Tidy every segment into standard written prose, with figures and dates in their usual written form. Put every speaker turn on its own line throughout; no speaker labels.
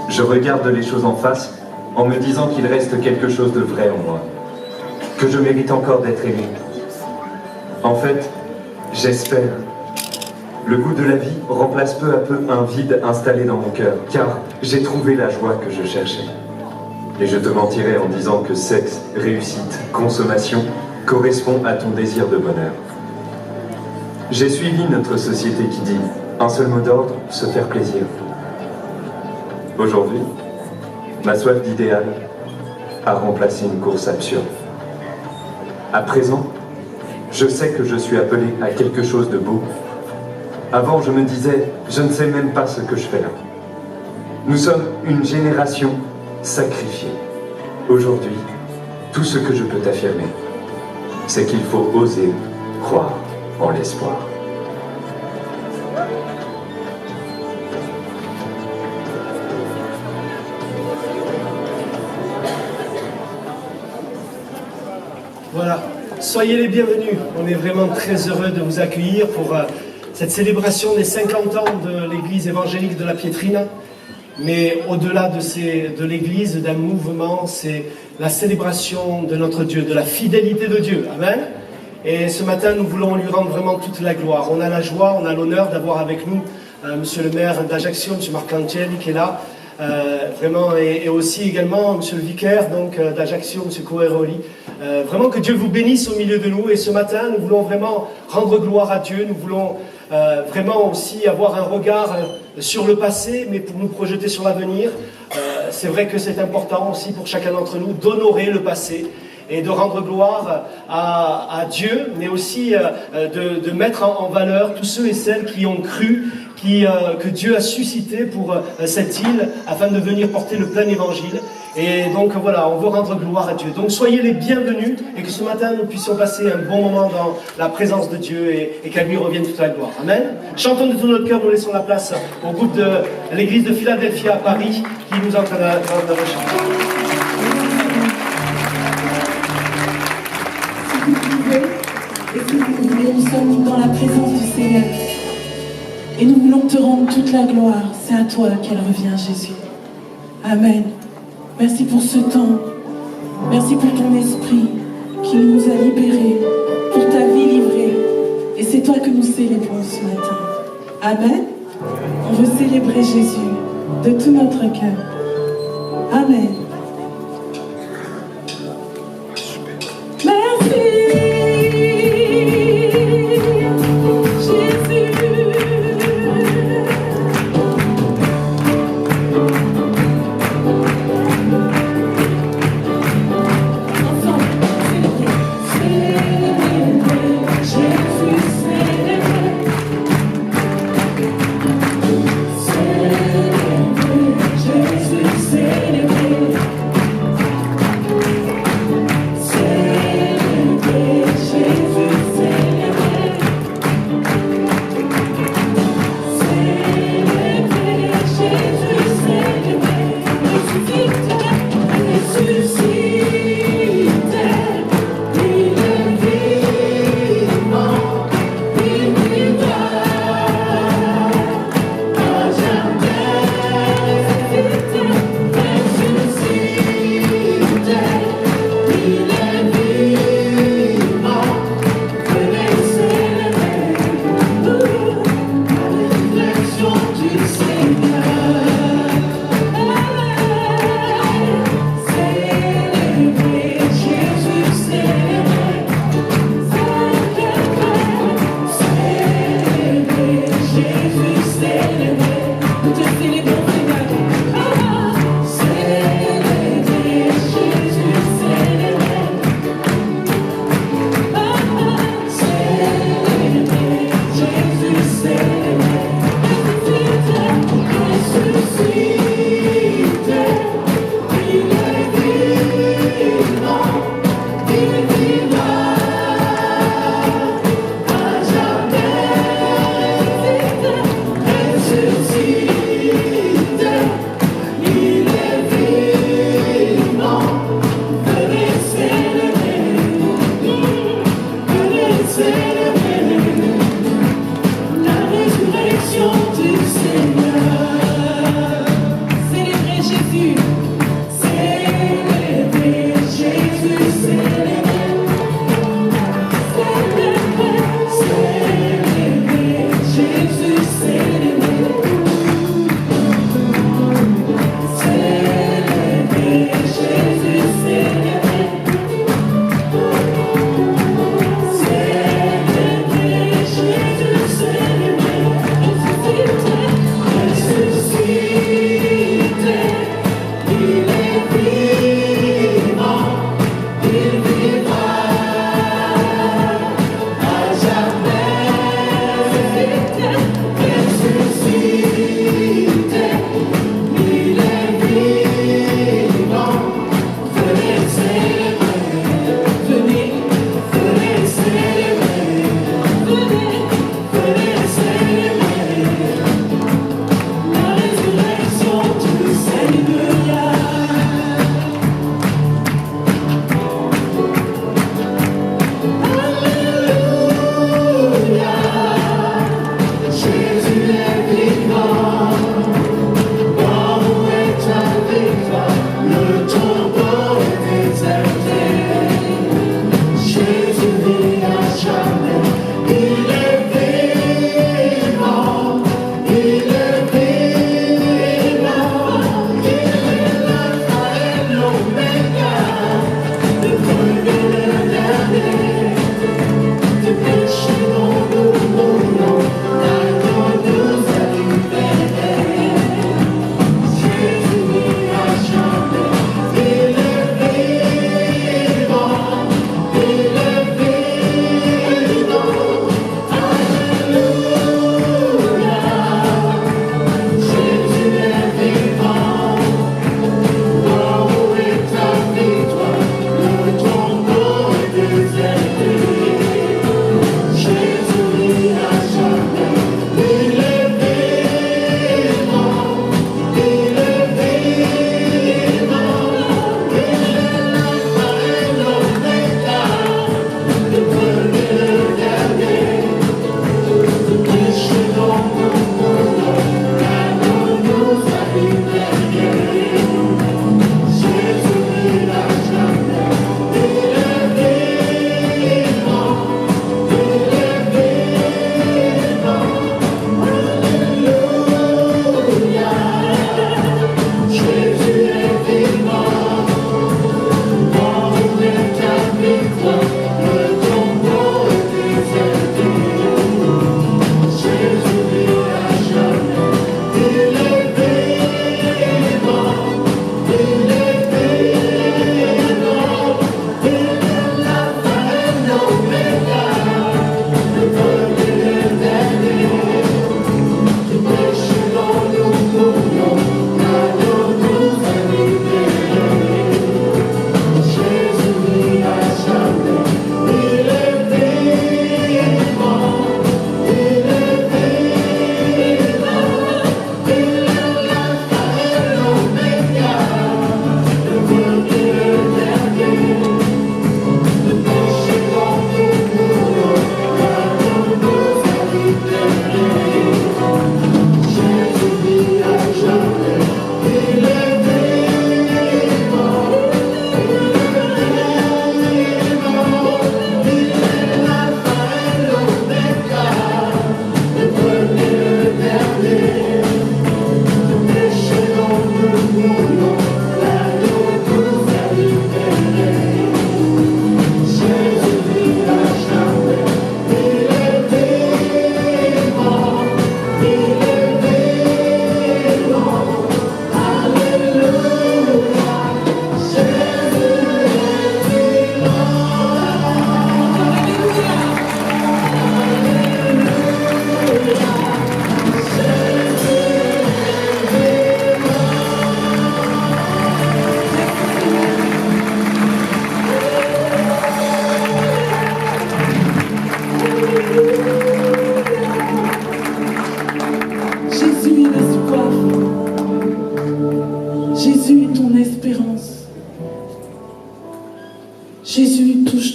Je regarde les choses en face en me disant qu'il reste quelque chose de vrai en moi, que je mérite encore d'être aimé. En fait, j'espère. Le goût de la vie remplace peu à peu un vide installé dans mon cœur, car j'ai trouvé la joie que je cherchais. Et je te mentirais en disant que sexe, réussite, consommation correspond à ton désir de bonheur. J'ai suivi notre société qui dit un seul mot d'ordre, se faire plaisir. Aujourd'hui, ma soif d'idéal a remplacé une course absurde. À présent, je sais que je suis appelé à quelque chose de beau. Avant, je me disais, je ne sais même pas ce que je fais là. Nous sommes une génération sacrifiée. Aujourd'hui, tout ce que je peux t'affirmer, c'est qu'il faut oser croire en l'espoir.
Voilà, soyez les bienvenus. On est vraiment très heureux de vous accueillir pour cette célébration des 50 ans de l'église évangélique de la Piétrine. Mais au-delà de l'église, d'un mouvement, c'est la célébration de notre Dieu, de la fidélité de Dieu. Amen. Et ce matin, nous voulons lui rendre vraiment toute la gloire. On a la joie, on a l'honneur d'avoir avec nous monsieur le maire d'Ajaccio, monsieur Marc Cantielli, qui est là. Vraiment, et aussi également monsieur le vicaire d'Ajaccio, monsieur Coeroli. Vraiment que Dieu vous bénisse au milieu de nous. Et ce matin, nous voulons vraiment rendre gloire à Dieu. Nous voulons vraiment aussi avoir un regard sur le passé, mais pour nous projeter sur l'avenir. C'est vrai que c'est important aussi pour chacun d'entre nous d'honorer le passé et de rendre gloire à Dieu, mais aussi de mettre en valeur tous ceux et celles qui ont cru, que Dieu a suscité pour cette île afin de venir porter le plein évangile. Et donc voilà, on veut rendre gloire à Dieu. Donc soyez les bienvenus et que ce matin nous puissions passer un bon moment dans la présence de Dieu et qu'à lui revienne toute la gloire. Amen. Chantons de tout notre cœur, nous laissons la place au groupe de l'église de Philadelphie à Paris qui nous entraîne à chanter.
Nous sommes dans la présence du Seigneur et nous voulons te rendre toute la gloire. C'est à toi qu'elle revient, Jésus. Amen. Merci pour ce temps. Merci pour ton esprit qui nous a libérés, pour ta vie livrée. Et c'est toi que nous célébrons ce matin. Amen. On veut célébrer Jésus de tout notre cœur. Amen.
Célébrer.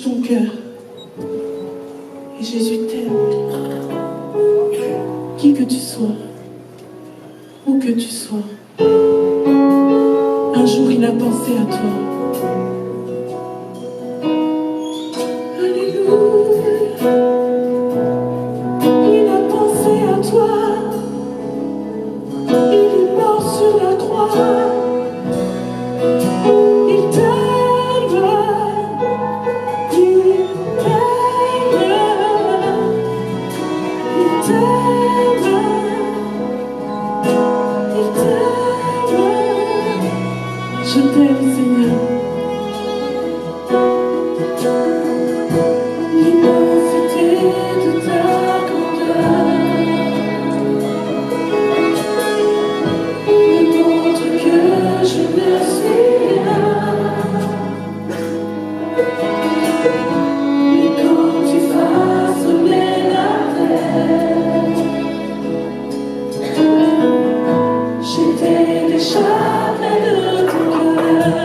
touche ton cœur. Et Jésus t'aime. Qui que tu sois, où que tu sois, un jour il a pensé à toi. Alléluia. Il a pensé à toi. Il est mort sur la croix. Il t'aime. Il t'aime. Il t'aime. Il t'aime. Je t'aime, Seigneur. L'immensité de ta grandeur me montre que je ne suis rien. Mais quand tu façonnais la terre, j'étais déjà près de ton cœur.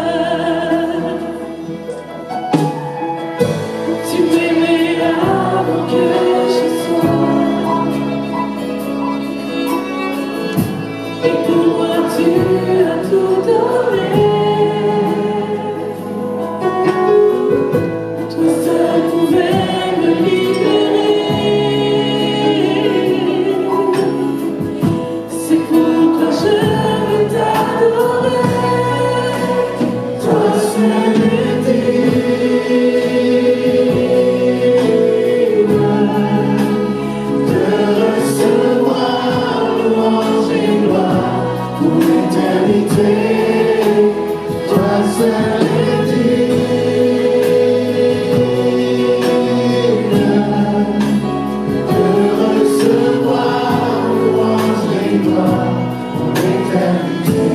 Tu m'aimais avant que je sois. Et pour moi tu as tout donné. Toi seul pouvais me libérer. C'est pourquoi je veux t'adorer. Toi seul est digne de recevoir louange et gloire pour l'éternité. Toi seul est digne de recevoir louange et gloire pour l'éternité.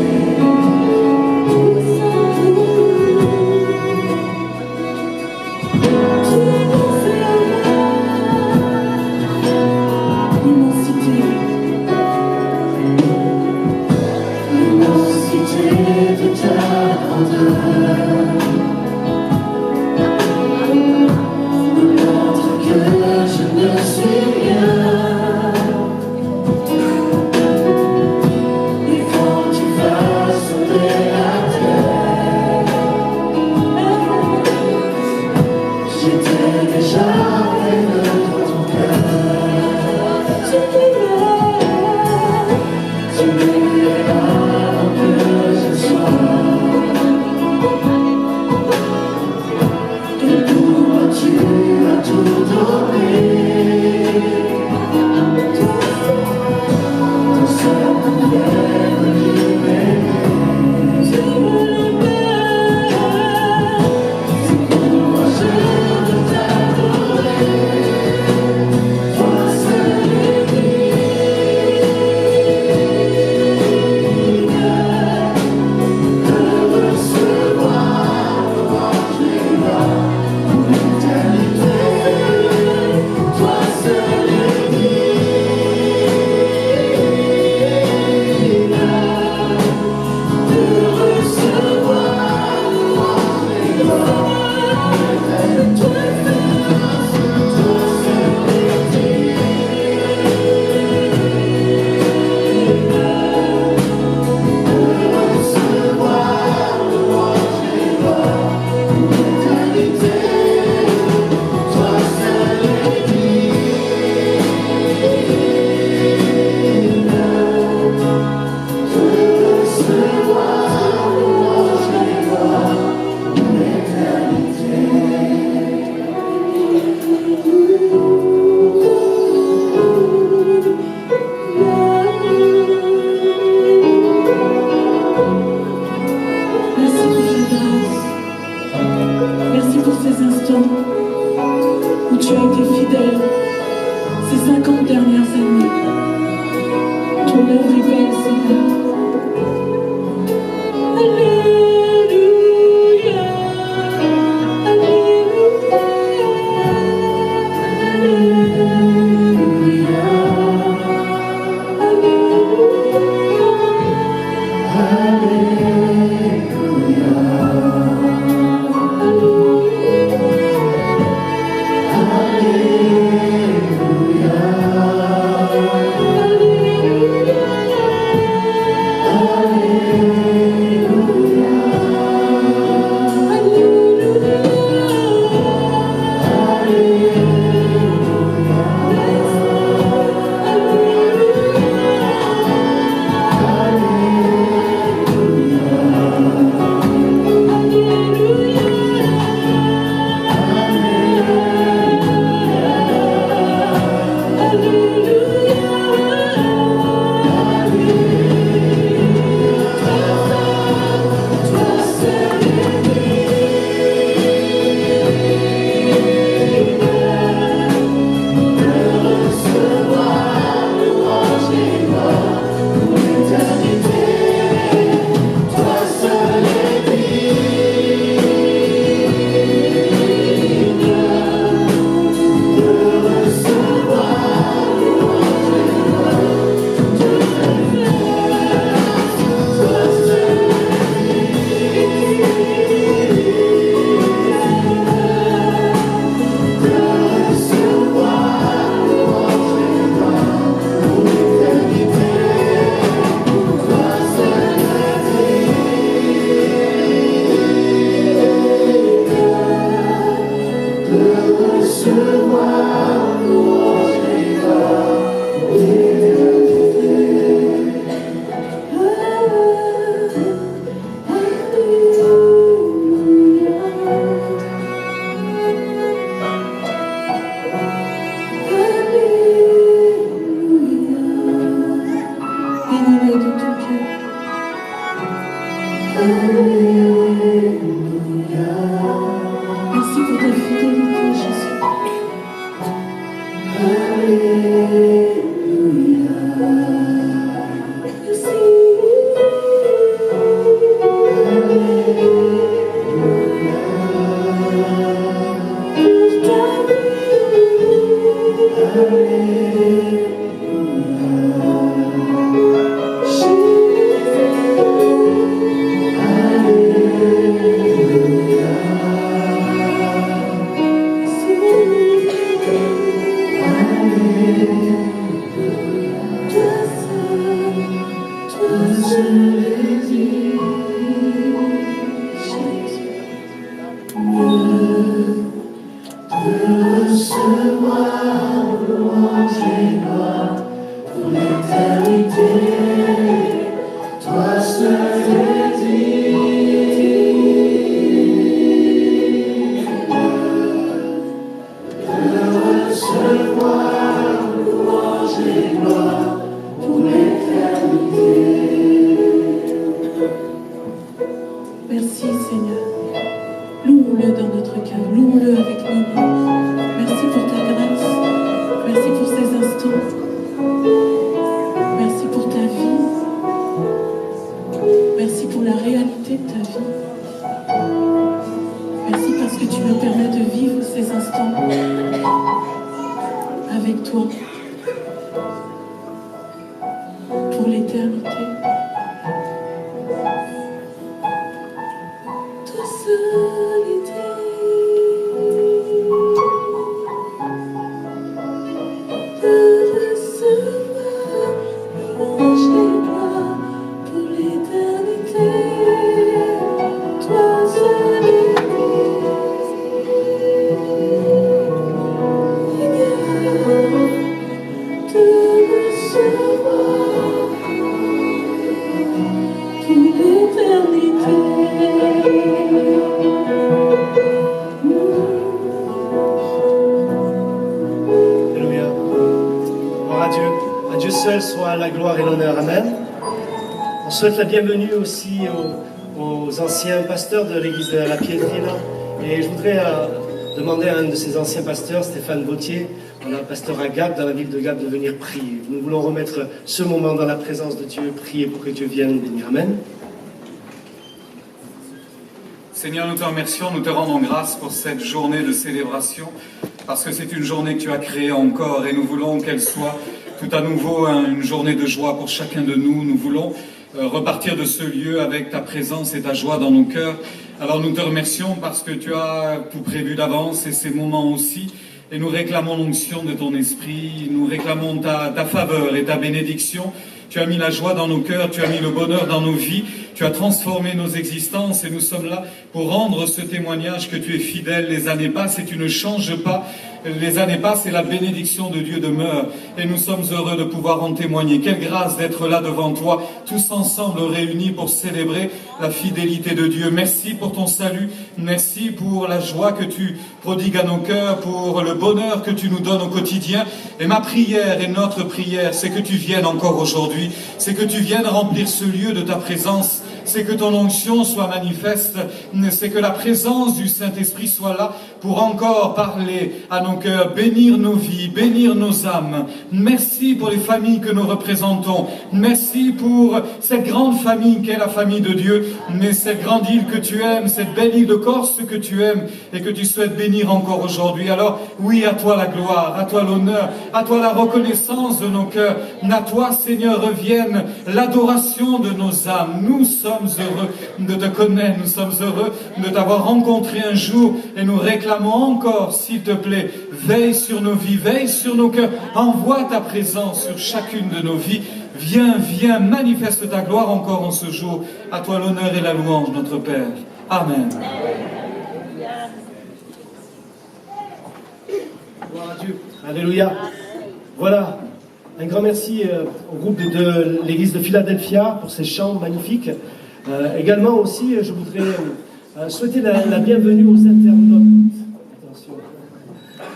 Tu as pensé à moi. L'immensité de ta grandeur me montre que je ne suis rien. Et quand tu façonnais la terre, j'étais déjà près de ton cœur. Tu m'aimais avant que je sois. Et pour moi tu as tout donné. Ton seul pouvait me libérer. Tu m'aimais. C'est pour moi je veux t'adorer. Toi seul est digne de recevoir louange et gloire pour l'éternité. Toi seul est digne de recevoir louange et gloire pour l'éternité. Toi seul est digne de recevoir louange et gloire pour l'éternité. Toi seul est digne de recevoir louange et gloire pour l'éternité. Merci pour ta grâce. Merci pour ces instants où tu as été fidèle ces 50 dernières années. Ton œuvre est belle, Seigneur. Alléluia. Alléluia. Alléluia. Alléluia. Alléluia. Merci pour ta fidélité, Jésus. Merci Seigneur. Louons-le dans notre cœur, louons-le avec nos mains. Merci pour ta grâce, merci pour ces instants, merci pour ta vie, merci pour la réalité de ta vie. Merci parce que tu me permets de vivre ces instants avec toi pour l'éternité.
Soit la gloire et l'honneur, amen. On souhaite la bienvenue aussi aux anciens pasteurs de l'église de la Pietrina. Et je voudrais demander à un de ces anciens pasteurs, Stéphane Bautier, on a un pasteur à Gap, dans la ville de Gap, de venir prier. Nous voulons remettre ce moment dans la présence de Dieu, prier pour que Dieu vienne bénir, amen.
Seigneur, nous te remercions, nous te rendons grâce pour cette journée de célébration, parce que c'est une journée que tu as créée encore et nous voulons qu'elle soit tout à nouveau une journée de joie pour chacun de nous. Nous voulons repartir de ce lieu avec ta présence et ta joie dans nos cœurs. Alors nous te remercions parce que tu as tout prévu d'avance et ces moments aussi. Et nous réclamons l'onction de ton esprit, nous réclamons ta faveur et ta bénédiction. Tu as mis la joie dans nos cœurs, tu as mis le bonheur dans nos vies, tu as transformé nos existences et nous sommes là pour rendre ce témoignage que tu es fidèle. Les années passent et tu ne changes pas. Les années passent et la bénédiction de Dieu demeure. Et nous sommes heureux de pouvoir en témoigner. Quelle grâce d'être là devant toi, tous ensemble réunis pour célébrer la fidélité de Dieu. Merci pour ton salut. Merci pour la joie que tu prodigues à nos cœurs, pour le bonheur que tu nous donnes au quotidien. Et ma prière et notre prière, c'est que tu viennes encore aujourd'hui. C'est que tu viennes remplir ce lieu de ta présence. C'est que ton onction soit manifeste. C'est que la présence du Saint-Esprit soit là pour encore parler à nos cœurs, bénir nos vies, bénir nos âmes. Merci pour les familles que nous représentons. Merci pour cette grande famille qu'est la famille de Dieu. Mais cette grande île que tu aimes, cette belle île de Corse que tu aimes et que tu souhaites bénir encore aujourd'hui. Alors oui, à toi la gloire, à toi l'honneur, à toi la reconnaissance de nos cœurs. À toi, Seigneur, revienne l'adoration de nos âmes. Nous sommes heureux de te connaître, nous sommes heureux de t'avoir rencontré un jour et nous réclamons encore, s'il te plaît, veille sur nos vies, veille sur nos cœurs, envoie ta présence sur chacune de nos vies. Viens, viens, manifeste ta gloire encore en ce jour. À toi l'honneur et la louange, notre Père. Amen.
Gloire à Dieu. Alléluia. Voilà. Un grand merci au groupe de l'église de Philadelphia pour ces chants magnifiques. Également aussi, je voudrais souhaiter la bienvenue aux internautes. Attention.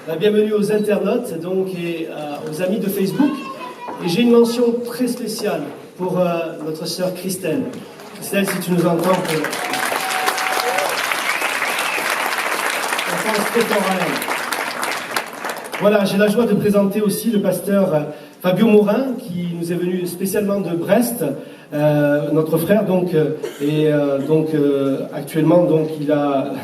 La bienvenue aux internautes donc, et aux amis de Facebook. Et j'ai une mention très spéciale pour notre sœur Christelle. Christelle, si tu nous entends, on pense très fort à elle. Voilà, j'ai la joie de présenter aussi le pasteur Fabio Morin, qui nous est venu spécialement de Brest, notre frère, actuellement, il a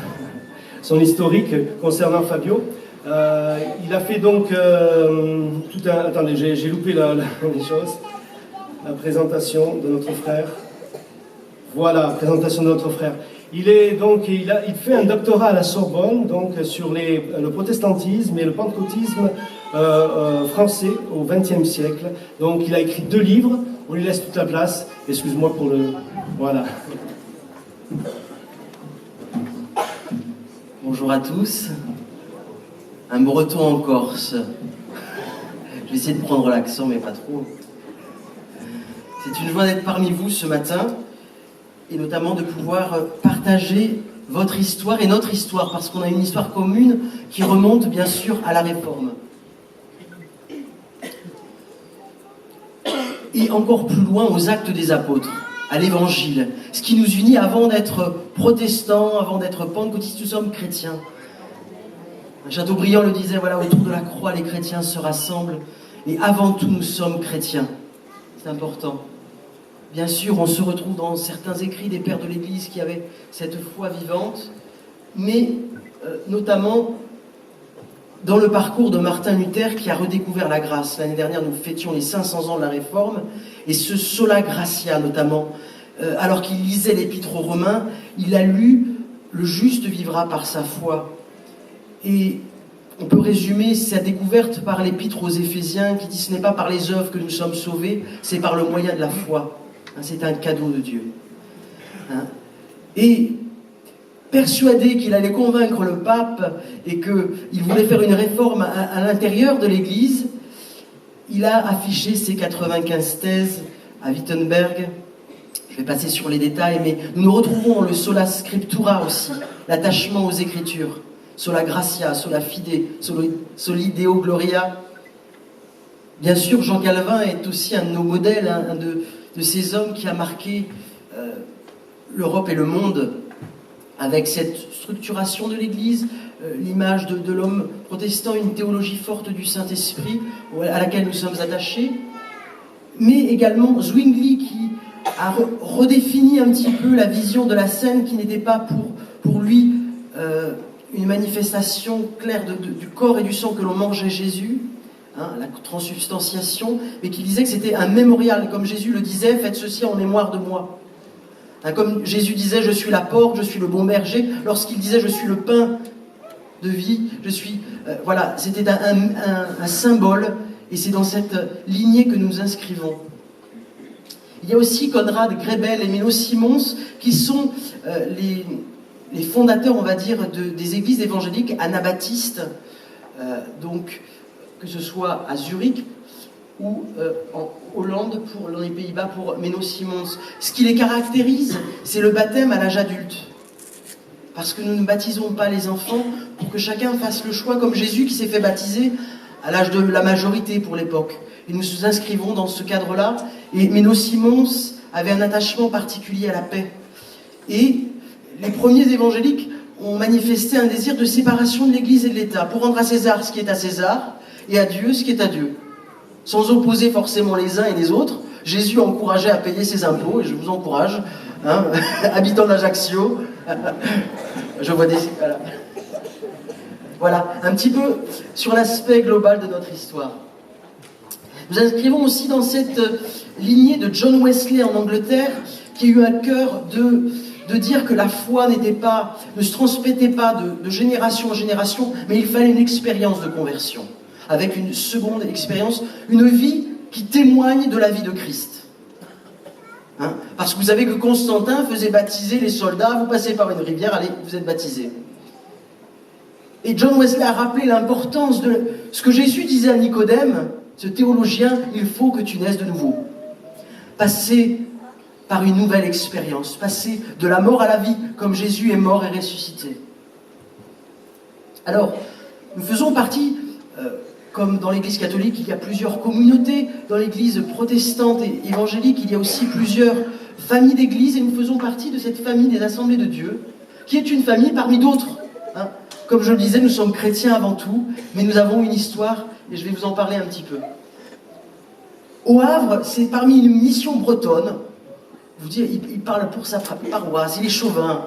son historique concernant Fabio. Il a fait donc tout un... Attendez, j'ai loupé les choses. La présentation de notre frère. Voilà, présentation de notre frère. Il fait un doctorat à la Sorbonne, donc sur le protestantisme et le pentecôtisme français au XXe siècle. Donc il a écrit 2 livres. On lui laisse toute la place. Excuse-moi pour le... Voilà.
Bonjour à tous. Un breton en Corse. Je vais essayer de prendre l'accent, mais pas trop. C'est une joie d'être parmi vous ce matin, et notamment de pouvoir partager votre histoire et notre histoire, parce qu'on a une histoire commune qui remonte bien sûr à la Réforme. Et encore plus loin aux actes des apôtres, à l'Évangile. Ce qui nous unit avant d'être protestants, avant d'être pentecôtistes, nous sommes chrétiens. Chateaubriand le disait, voilà, autour de la croix, les chrétiens se rassemblent, et avant tout, nous sommes chrétiens. C'est important. Bien sûr, on se retrouve dans certains écrits des pères de l'Église qui avaient cette foi vivante, mais notamment dans le parcours de Martin Luther qui a redécouvert la grâce. L'année dernière, nous fêtions les 500 ans de la Réforme, et ce sola gratia notamment, alors qu'il lisait l'Épître aux Romains, il a lu « Le juste vivra par sa foi ». Et on peut résumer sa découverte par l'Épître aux Éphésiens qui dit « Ce n'est pas par les œuvres que nous sommes sauvés, c'est par le moyen de la foi ». C'est un cadeau de Dieu. Et persuadé qu'il allait convaincre le pape et qu'il voulait faire une réforme à l'intérieur de l'Église, il a affiché ses 95 thèses à Wittenberg. Je vais passer sur les détails, mais nous nous retrouvons dans le sola scriptura aussi, l'attachement aux Écritures, sola gratia, sola fide, soli deo gloria. Bien sûr, Jean Calvin est aussi un de nos modèles, un de ces hommes qui a marqué l'Europe et le monde avec cette structuration de l'Église, l'image de l'homme protestant, une théologie forte du Saint-Esprit à laquelle nous sommes attachés, mais également Zwingli qui a redéfini un petit peu la vision de la scène qui n'était pas pour lui une manifestation claire du corps et du sang que l'on mangeait Jésus, la transubstantiation, mais qui disait que c'était un mémorial, comme Jésus le disait, faites ceci en mémoire de moi. Comme Jésus disait, je suis la porte, je suis le bon berger, lorsqu'il disait, je suis le pain de vie, je suis... voilà, c'était un symbole, et c'est dans cette lignée que nous inscrivons. Il y a aussi Conrad Grebel et Menno Simons, qui sont les fondateurs, on va dire, des églises évangéliques anabaptistes, donc que ce soit à Zurich ou en Hollande, dans les Pays-Bas, pour Menno Simons. Ce qui les caractérise, c'est le baptême à l'âge adulte. Parce que nous ne baptisons pas les enfants pour que chacun fasse le choix, comme Jésus qui s'est fait baptiser à l'âge de la majorité pour l'époque. Et nous nous inscrivons dans ce cadre-là. Et Menno Simons avait un attachement particulier à la paix. Et les premiers évangéliques ont manifesté un désir de séparation de l'Église et de l'État, pour rendre à César ce qui est à César, et à Dieu ce qui est à Dieu. Sans opposer forcément les uns et les autres. Jésus encourageait à payer ses impôts, et je vous encourage, habitants d'Ajaccio, je vois des... Voilà, un petit peu sur l'aspect global de notre histoire. Nous inscrivons aussi dans cette lignée de John Wesley en Angleterre, qui a eu à cœur de dire que la foi ne se transmettait pas de génération en génération, mais il fallait une expérience de conversion, avec une seconde expérience, une vie qui témoigne de la vie de Christ. Parce que vous savez que Constantin faisait baptiser les soldats, vous passez par une rivière, allez, vous êtes baptisés. Et John Wesley a rappelé l'importance de ce que Jésus disait à Nicodème, ce théologien, il faut que tu naisses de nouveau. Passer par une nouvelle expérience, passer de la mort à la vie, comme Jésus est mort et ressuscité. Alors, nous faisons partie, comme dans l'Église catholique, il y a plusieurs communautés, dans l'Église protestante et évangélique, il y a aussi plusieurs famille d'église et nous faisons partie de cette famille des Assemblées de Dieu, qui est une famille parmi d'autres. Hein. Comme je le disais, nous sommes chrétiens avant tout, mais nous avons une histoire et je vais vous en parler un petit peu. Au Havre, c'est parmi une mission bretonne. Vous dites, il parle pour sa paroisse, il est chauvin.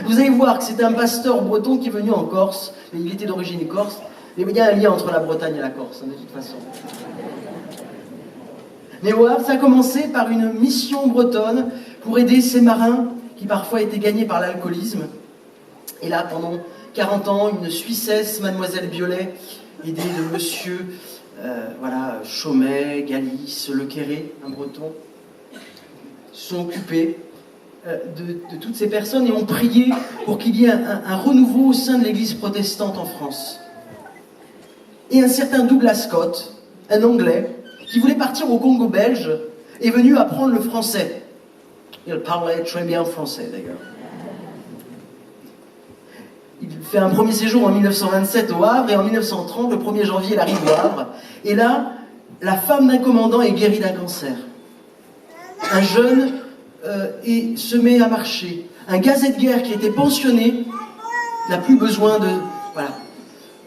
Vous allez voir que c'était un pasteur breton qui est venu en Corse, mais il était d'origine corse. Mais il y a un lien entre la Bretagne et la Corse, de toute façon. Mais au Havre, ça a commencé par une mission bretonne pour aider ces marins qui parfois étaient gagnés par l'alcoolisme. Et là, pendant 40 ans, une Suissesse, Mademoiselle Biolay, aidée de monsieur Chaumet, Galis, Le Quéré, un breton, se sont occupés de toutes ces personnes et ont prié pour qu'il y ait un renouveau au sein de l'Église protestante en France. Et un certain Douglas Scott, un Anglais, qui voulait partir au Congo belge, est venu apprendre le français. Il parlait très bien français d'ailleurs. Il fait un premier séjour en 1927 au Havre et en 1930, le 1er janvier, il arrive au Havre. Et là, la femme d'un commandant est guérie d'un cancer. Un jeune se met à marcher. Un gazette de guerre qui était pensionné n'a plus besoin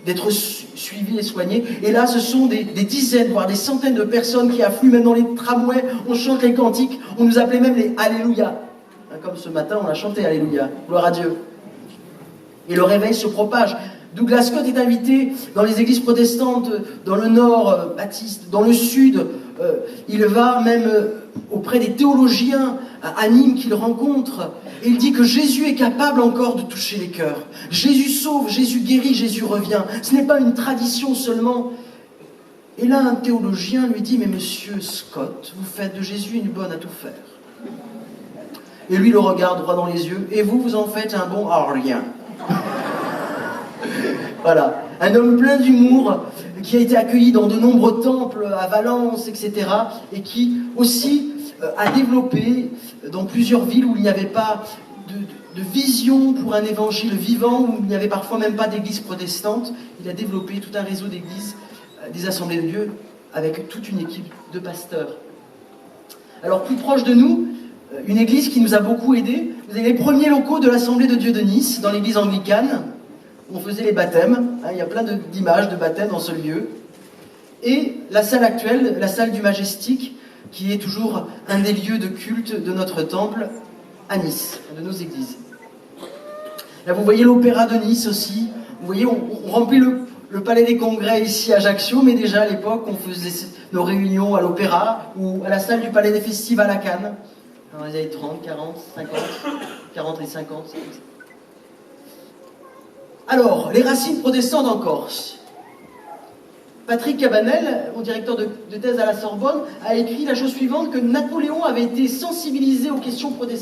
d'être suivi et soigné. Et là, ce sont des dizaines, voire des centaines de personnes qui affluent, même dans les tramways, on chante les cantiques, on nous appelait même les Alléluia. Comme ce matin, on a chanté Alléluia, gloire à Dieu. Et le réveil se propage. Douglas Scott est invité dans les églises protestantes, dans le nord, baptiste, dans le sud. Il va même auprès des théologiens à Nîmes qu'il rencontre. Et il dit que Jésus est capable encore de toucher les cœurs. Jésus sauve, Jésus guérit, Jésus revient. Ce n'est pas une tradition seulement. Et là, un théologien lui dit, mais monsieur Scott, vous faites de Jésus une bonne à tout faire. Et lui le regarde droit dans les yeux. Et vous, vous en faites un bon à rien. Voilà, un homme plein d'humour qui a été accueilli dans de nombreux temples à Valence, etc. et qui aussi a développé dans plusieurs villes où il n'y avait pas de vision pour un évangile vivant, où il n'y avait parfois même pas d'église protestante, il a développé tout un réseau d'églises, des assemblées de Dieu, avec toute une équipe de pasteurs. Alors plus proche de nous, une église qui nous a beaucoup aidés. Vous avez les premiers locaux de l'Assemblée de Dieu de Nice, dans l'église anglicane, où on faisait les baptêmes. Il y a plein d'images de baptêmes dans ce lieu. Et la salle actuelle, la salle du Majestic, qui est toujours un des lieux de culte de notre temple à Nice, de nos églises. Là, vous voyez l'Opéra de Nice aussi. Vous voyez, on remplit le Palais des Congrès ici à Ajaccio, mais déjà à l'époque, on faisait nos réunions à l'Opéra ou à la salle du Palais des Festivals à Cannes. Dans les années 30, 40, 50, 40 et 50. Alors, les racines protestantes en Corse. Patrick Cabanel, mon directeur de thèse à la Sorbonne, a écrit la chose suivante, que Napoléon avait été sensibilisé aux questions protestantes.